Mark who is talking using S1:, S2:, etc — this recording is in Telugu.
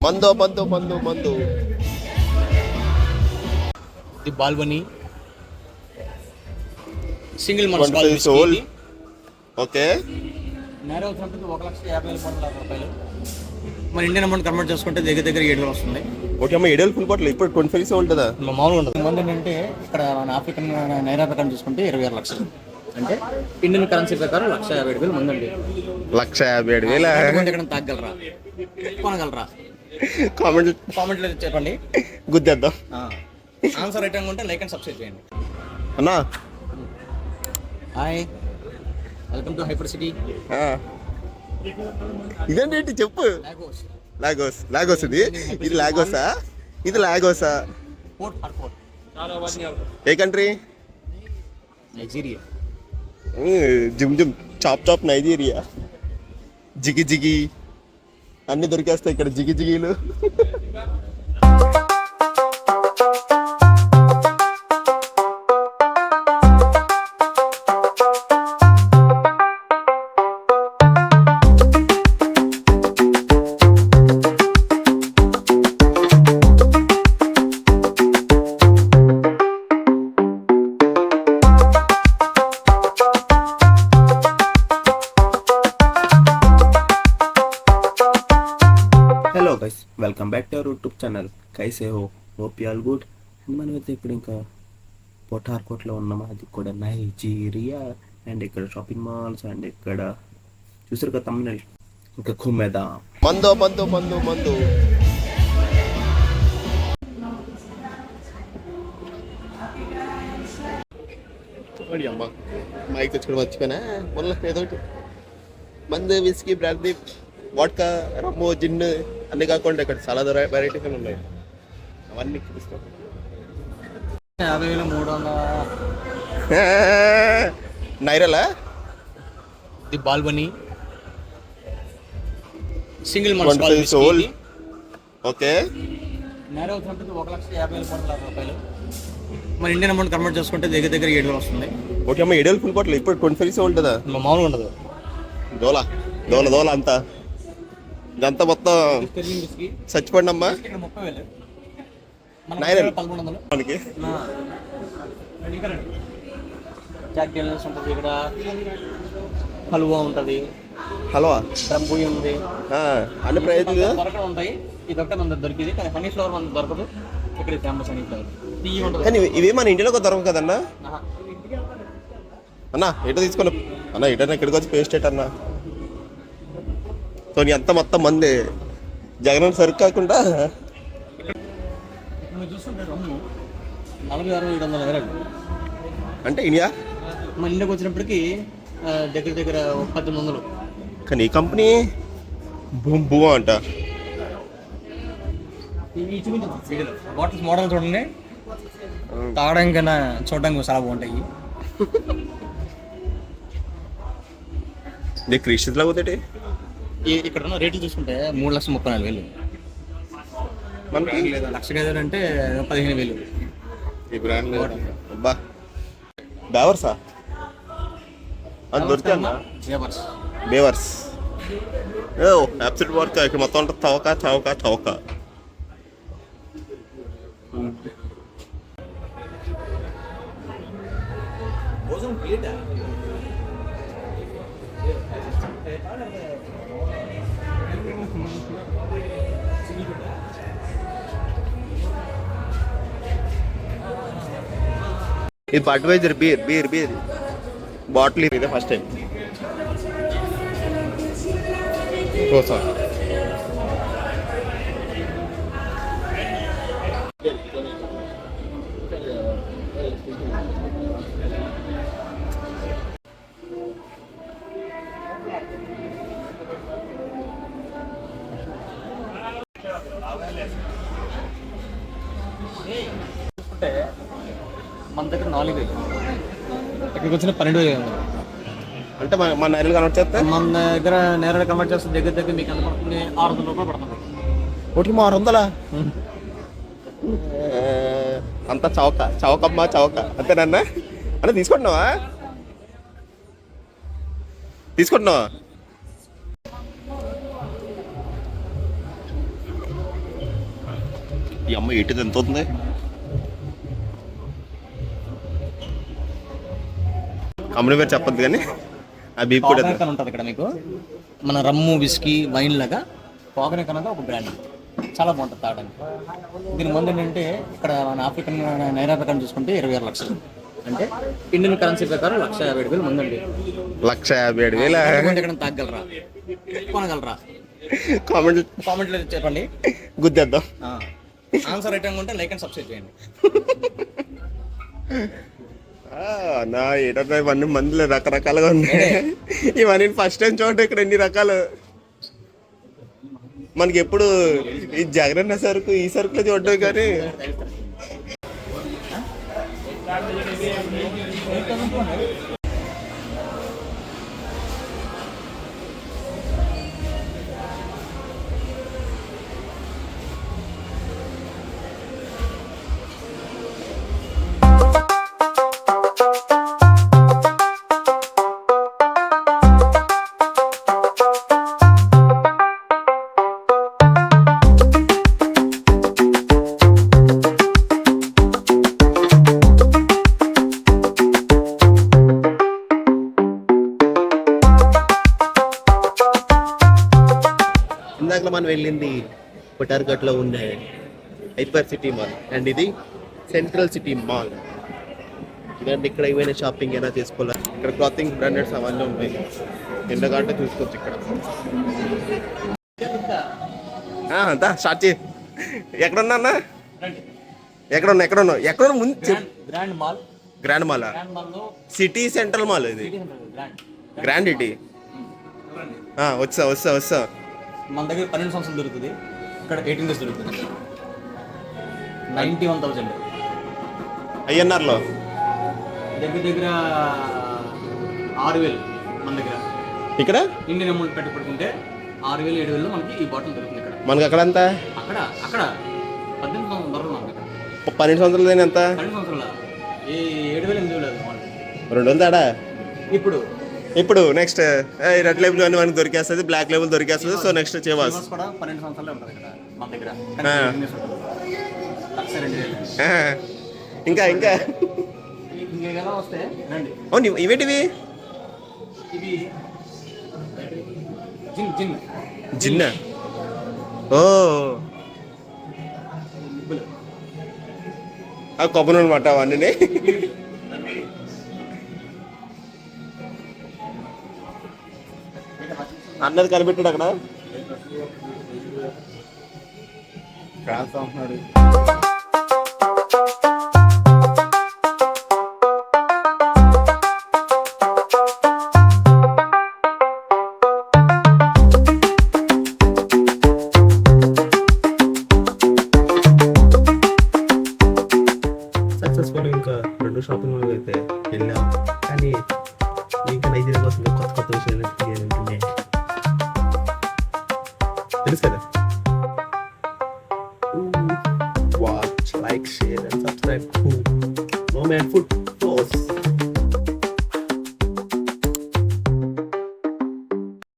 S1: మందు మందు మందు మందు
S2: ది బాల్వని సింగిల్ మల్ట్
S1: సోల్. ఓకే,
S2: నేర వచ్చినప్పుడు 1,50,000 రూపాయలు. మన ఇండియన్ అమౌంట్ కన్వర్ట్ చేసుకుంటే దగ్గర దగ్గర 7,000 వస్తుంది.
S1: ఓకే అమ్మ, 7,000 ఫుల్ బాటిల్ ఇప్పుడు 25 ఉంటుందా?
S2: మామూలుగా ఉండదు. మంది ఏంటంటే ఇక్కడ మన ఆఫ్రికన్ నైరా ప్రకారం చూసుకుంటే 26 లక్షలు, అంటే ఇండియన్ కరెన్సీ ప్రకారం 1,57,000 మంది అండి.
S1: 1,57,000
S2: ఎక్కడ తాగలరా, కొనగలరా? కామెంట్లో చెప్పండి,
S1: గుద్దేద్దాం.
S2: ఆన్సర్ రైట్ ఉంటే లైక్ అండ్ సబ్స్క్రైబ్ చేయండి
S1: అన్నా.
S2: Hi, welcome to Hyper City.
S1: ఇదేంటి చెప్పు. లాగోస్. లాగోస్ ఇది లాగోసా? ఇది లాగోసా? ఏ కంట్రీ?
S2: నైజీరియా.
S1: జిమ్ జిమ్ చాప్ చాప్ నైజీరియా. జిగి జిగి అన్ని దొరికేస్తాయి ఇక్కడ, జిగి జిగీలు.
S3: Hello guys, welcome back to our YouTube channel. కైసే హోప్ యూ ఆల్ గుడ్. మనమైతే ఇప్పుడు ఇంకా పొటార్కోట్లో ఉన్నాము, అది కూడా నైజీరియా. అండ్ ఇక్కడ షాపింగ్ మాల్స్, అండ్ ఇక్కడ చూసారు కదా తమిళ, ఇంకా కుమ్మేదాం.
S1: మందు మందు మందు మందు. అమ్మ మైక్ తెచ్చుకోవడం మర్చిపోయినా. మొన్న ఏదో ఒకటి మందు, విస్కీ, బ్రాందీ, వాడ్కా, రమ్మో, జిన్ అన్నీ కాకుండా ఇక్కడ చాలా వెరైటీస్ ఉన్నాయి. అవన్నీ చూపిస్తాం.
S2: 50,300
S1: నైరలా.
S2: ది బాల్వని సింగిల్ మల్ట్
S1: సోల్. ఓకే,
S2: నేర వచ్చినప్పుడు 1,50,000 రూపాయలు. మన ఇండియన్ అమౌంట్ కన్వర్ట్ చేసుకుంటే దగ్గర దగ్గర 7,000 వస్తుంది.
S1: ఓకే అమ్మ, 7,000 ఫుల్ బాటిల్ ఇప్పుడు 25 ఉంటుందా?
S2: మామూలుగా ఉండదు.
S1: దోల దోల దోల అంతా ఇదంతా మొత్తం చచ్చిపోండి అమ్మా.
S2: 30,000
S1: నైరల్
S2: 1,100
S1: మనకి.
S2: జాక్ డేనియల్స్ ఉంటుంది, ఇక్కడ హల్వా ఉంటుంది,
S1: హల్వా,
S2: రంబూయి ఉంది,
S1: అన్ని ప్రయత్నం
S2: దొరకడం ఉంటాయి. ఇది ఒకటే మన దొరికింది, కానీ హనీ ఫ్లవర్ మనకు దొరకదు. ఇక్కడ ఫేమస్ హనీ ఫ్లవర్ తీయ ఉంటుంది.
S1: కానీ ఇవి మన ఇండియాలో దొరకవు కదన్నా. అన్నా ఎటు తీసుకున్నా అన్న, ఎటన్నా ఇక్కడికి వచ్చి పేస్ట్ ఎటన్నా. సో నీ అంతా మొత్తం మంది జగన్ సరుకు కాకుండా
S2: మీరు చూస్తుంటే రమ్ము 46,700
S1: అంటే ఇండియా.
S2: మన ఇండియాకి వచ్చినప్పటికీ దగ్గర దగ్గర 1,800.
S1: కానీ ఈ కంపెనీ బూమ్ బూ అంట.
S2: బాటిల్స్ మోడల్ చూడండి, తాగడానికి కన్నా చూడడానికి చాలా బాగుంటాయి.
S1: నీకు క్రిస్టియన్స్ లాగా పోతే
S2: ఇక్కడ ఉన్న రేట్లు చూసుకుంటే 3,34,000.
S1: మనకి
S2: లక్ష అంటే 15,000.
S1: ఈ బ్రాండ్ అబ్బా బేవర్సా అది దొరికితే అన్న. బేవర్స్ అబ్సల్యూట్ వర్క్ ఇక్కడ మొత్తం ఉంటుంది. చౌక చౌక చౌక. ఇది Budweiser beer beer beer bottle. ఇదే ఫస్ట్ టైం. సార్
S2: మన దగ్గర 4,000, ఇక్కడికి వచ్చిన 12,000.
S1: అంటే మన నైరల్ కన్వర్ట్ చేస్తే
S2: మన దగ్గర నేరలు కన్వర్ట్ చేస్తే దగ్గర దగ్గర మీకు ఎంత పడుతుంది? 600 రూపాయలు పడుతుంది.
S1: ఒకటి 600. అంతా చౌక చౌకమ్మా చౌక అంతేనన్నా. అంటే తీసుకుంటున్నావా? ఈ అమ్మ ఎటుది ఎంత అవుతుంది? కంపెనీ పేరు చెప్పద్దు కానీ ఆ బీప్ కూడా
S2: పాగనెక్ అని ఉంటుంది ఇక్కడ మీకు. మన రమ్ము విస్కీ వైన్ లాగా పాగనెక్ అనేది ఒక బ్రాండ్, చాలా బాగుంటుంది తాగడానికి. దీని ముందు ఏంటంటే ఇక్కడ మన ఆఫ్రికన్ నైరా ప్రకారం చూసుకుంటే 26 లక్షలు, అంటే ఇండియన్ కరెన్సీ ప్రకారం 1,57,000 ముందండి.
S1: 1,57,000
S2: ఎక్కడ తాగలరా, కొనగలరా? కామెంట్లో చెప్పండి,
S1: గుద్దేద్దాం.
S2: ఆన్సర్ రైట్ ఉంటే లైక్ అండ్ సబ్స్క్రైబ్ చేయండి.
S1: నా ఏటన్నా ఇవన్నీ మందులు రకరకాలుగా ఉన్నాయి. ఇవన్నీ ఫస్ట్ టైం చూడండి ఇక్కడ ఎన్ని రకాలు. మనకి ఎప్పుడు ఈ జగనన్న సరుకు ఈ సరుకులో చూడడం కానీ ఇందాక మనం వెళ్ళింది కొటార్ఘట్లో ఉండే హైపర్ సిటీ మాల్ అండ్ ఇది సెంట్రల్ సిటీ మాల్. ఇలాంటి ఇక్కడ ఏమైనా షాపింగ్ అయినా చేసుకోవాలి. ఇక్కడ క్లాతింగ్ బ్రాండెడ్స్ అవన్నీ ఉంటాయి. ఎండగంట చూసుకోవచ్చు ఇక్కడ. అంతా స్టార్ట్ చేయి. ఎక్కడున్నా అన్న? ఎక్కడున్నా ముందు
S2: grand mall.
S1: Grand mall, city central mall ఇది. Grand city. వస్తా.
S2: మన దగ్గర 12 సంవత్సరాలు దొరుకుతుంది, ఇక్కడ 18 డేస్ దొరుకుతుంది. 91,000
S1: ఐఎన్ఆర్లో
S2: దగ్గర 6,000 మన దగ్గర.
S1: ఇక్కడ
S2: ఇండియన్ అమౌంట్ పెట్టుకుంటే 6,000 7,000 మనకి ఈ బాటిల్ దొరుకుతుంది ఇక్కడ.
S1: మనకి అక్కడ ఎంత?
S2: అక్కడ 18 సంవత్సరాలు దొరకదు మనకి.
S1: 12 సంవత్సరాలు ఎంత?
S2: 12 సంవత్సరాలు 7,000 8,000 లేదు
S1: 200 తేడా. ఇప్పుడు నెక్స్ట్ రెడ్ లేబుల్ అని మనకి దొరికేస్తుంది, బ్లాక్ లేబుల్ దొరికేస్తుంది. సో నెక్స్ట్ చేవాల్సి
S2: కూడా 12 సంవత్సరాలే ఉంటుంది ఇక్కడ మన దగ్గర.
S1: ఇంకా
S2: ఎలా వస్తే రండి.
S1: అవును, ఇవేంటివి?
S2: ఇవి జిన్
S1: జిన్న. ఓ కొబ్బరి అనమాట అవన్నీ. అన్నది కనిపెట్టాడు అక్కడ. సక్సెస్ఫుల్ ఇంకా 2 షాపింగ్ మాల్ అయితే వెళ్ళాం. కానీ ఇంకా నైజీరియా కోసం కొత్త విషయాలు ఉంటున్నాయి తెలుసు కదా. Watch, like, share and subscribe. Nomad Food Tours.